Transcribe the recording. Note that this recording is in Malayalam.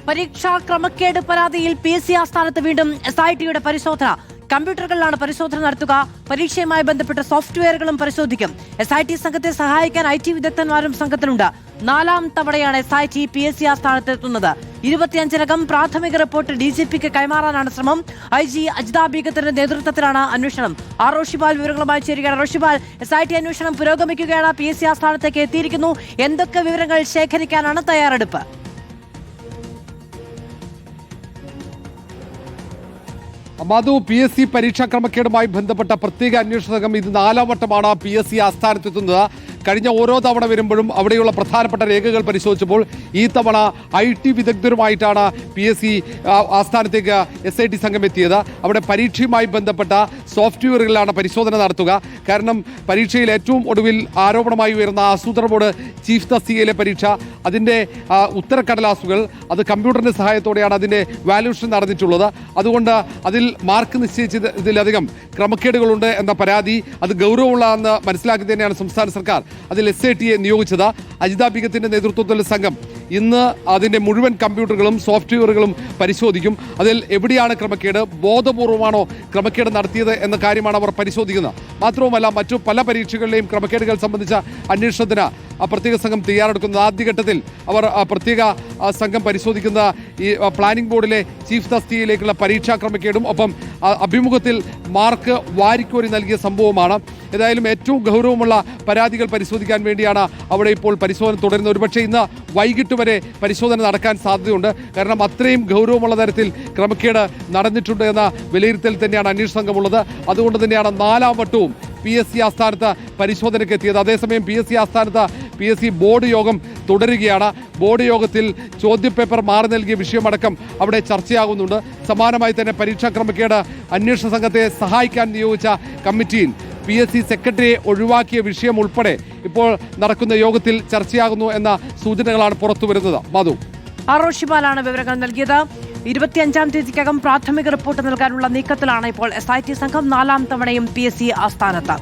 പരീക്ഷാ ക്രമക്കേട് പരാതിയിൽ PSC ആസ്ഥാനത്ത് വീണ്ടും SITയുടെ പരിശോധന. കമ്പ്യൂട്ടറുകളിലാണ് പരിശോധന നടത്തുക. പരീക്ഷയുമായി ബന്ധപ്പെട്ട സോഫ്റ്റ്വെയറുകളും പരിശോധിക്കും. SIT സംഘത്തെ സഹായിക്കാൻ IT വിദഗ്ധന്മാരും സംഘത്തിലുണ്ട്. 4ാം തവണയാണ് SIT PSC ആസ്ഥാനത്ത് എത്തുന്നത്. 25-നകം പ്രാഥമിക റിപ്പോർട്ട് DGPക്ക് കൈമാറാനാണ് ശ്രമം. IG അജിത ബീഗത്തിന്റെ നേതൃത്വത്തിലാണ് അന്വേഷണം. റോഷിപാൽ വിവരങ്ങളുമായി ചേരുകയാണ്. റോഷിപാൽ, SIT അന്വേഷണം പുരോഗമിക്കുകയാണ്. PSC ആസ്ഥാനത്തേക്ക് എത്തിയിരിക്കുന്നു. എന്തൊക്കെ വിവരങ്ങൾ ശേഖരിക്കാനാണ് തയ്യാറെടുപ്പ്? മധു, PSC പരീക്ഷാ ക്രമക്കേടുമായി ബന്ധപ്പെട്ട പ്രത്യേക അന്വേഷണ സംഘം ഇത് 4ാം വട്ടമാണ് PSC ആസ്ഥാനത്തെത്തുന്നത്. കഴിഞ്ഞ ഓരോ തവണ വരുമ്പോഴും അവിടെയുള്ള പ്രധാനപ്പെട്ട രേഖകൾ പരിശോധിച്ചപ്പോൾ ഈ തവണ IT വിദഗ്ധരുമായിട്ടാണ് PSC ആസ്ഥാനത്തേക്ക് SIT സംഘം എത്തിയത്. അവിടെ പരീക്ഷയുമായി ബന്ധപ്പെട്ട സോഫ്റ്റ്വെയറുകളിലാണ് പരിശോധന നടത്തുക. കാരണം പരീക്ഷയിൽ ഏറ്റവും ഒടുവിൽ ആരോപണമായി ഉയർന്ന ആസൂത്രണ ബോർഡ് ചീഫ് തസ്തികയിലെ പരീക്ഷ, അതിൻ്റെ ഉത്തരക്കടലാസുകൾ, അത് കമ്പ്യൂട്ടറിൻ്റെ സഹായത്തോടെയാണ് അതിൻ്റെ വാല്യൂഷൻ നടന്നിട്ടുള്ളത്. അതുകൊണ്ട് അതിൽ മാർക്ക് നിശ്ചയിച്ചതിലധികം ക്രമക്കേടുകളുണ്ട് എന്ന പരാതി അത് ഗൗരവമുള്ളതെന്ന് മനസ്സിലാക്കി തന്നെയാണ് സംസ്ഥാന സർക്കാർ അതിൽ SITയെ നിയോഗിച്ചത്. അജിത ബീഗത്തിന്റെ നേതൃത്വത്തിലുള്ള സംഘം ഇന്ന് അതിൻ്റെ മുഴുവൻ കമ്പ്യൂട്ടറുകളും സോഫ്റ്റ്വെയറുകളും പരിശോധിക്കും. അതിൽ എവിടെയാണ് ക്രമക്കേട്, ബോധപൂർവമാണോ ക്രമക്കേട് നടത്തിയത് എന്ന കാര്യമാണ് അവർ പരിശോധിക്കുന്നത്. മാത്രവുമല്ല, മറ്റു പല പരീക്ഷകളിലെയും ക്രമക്കേടുകൾ സംബന്ധിച്ച അന്വേഷണത്തിന് പ്രത്യേക സംഘം തയ്യാറെടുക്കുന്നത്. ആദ്യഘട്ടത്തിൽ അവർ പ്രത്യേക സംഘം പരിശോധിക്കുന്ന ഈ പ്ലാനിംഗ് ബോർഡിലെ ചീഫ് തസ്തികയിലേക്കുള്ള പരീക്ഷാ ക്രമക്കേടും ഒപ്പം അഭിമുഖത്തിൽ മാർക്ക് വാരിക്കോരി നൽകിയ സംഭവമാണ്. ഏതായാലും ഏറ്റവും ഗൗരവമുള്ള പരാതികൾ പരിശോധിക്കാൻ വേണ്ടിയാണ് അവിടെ ഇപ്പോൾ പരിശോധന തുടരുന്നത്. ഒരുപക്ഷെ ഇന്ന് വൈകിട്ട് വരെ പരിശോധന നടക്കാൻ സാധ്യതയുണ്ട്. കാരണം അത്രയും ഗൗരവമുള്ള തരത്തിൽ ക്രമക്കേട് നടന്നിട്ടുണ്ട് എന്ന വിലയിരുത്തൽ തന്നെയാണ് അന്വേഷണ സംഘമുള്ളത്. അതുകൊണ്ട് തന്നെയാണ് 4ാം വട്ടവും PSC ആസ്ഥാനത്ത് പരിശോധനയ്ക്ക് എത്തിയത്. അതേസമയം PSC ആസ്ഥാനത്ത് PSC ബോർഡ് യോഗം തുടരുകയാണ്. ബോർഡ് യോഗത്തിൽ ചോദ്യപേപ്പർ മാറി നൽകിയ വിഷയമടക്കം അവിടെ ചർച്ചയാകുന്നുണ്ട്. സമാനമായി തന്നെ പരീക്ഷാ ക്രമക്കേട് അന്വേഷണ സംഘത്തെ സഹായിക്കാൻ നിയോഗിച്ച കമ്മിറ്റിയിൽ PSC സെക്രട്ടറിയെ ഒഴിവാക്കിയ വിഷയം ഉൾപ്പെടെ ഇപ്പോൾ നടക്കുന്ന യോഗത്തിൽ ചർച്ചയാകുന്നു എന്ന സൂചനകളാണ് പുറത്തുവരുന്നത്. മധു, റോഷിപാലാണ് വിവരങ്ങൾ നൽകിയത്. 25-ാം തീയതിക്കകം പ്രാഥമിക റിപ്പോർട്ട് നൽകാനുള്ള നീക്കത്തിലാണ് ഇപ്പോൾ SIT സംഘം. 4ാം തവണയും PSC ആസ്ഥാനത്ത്.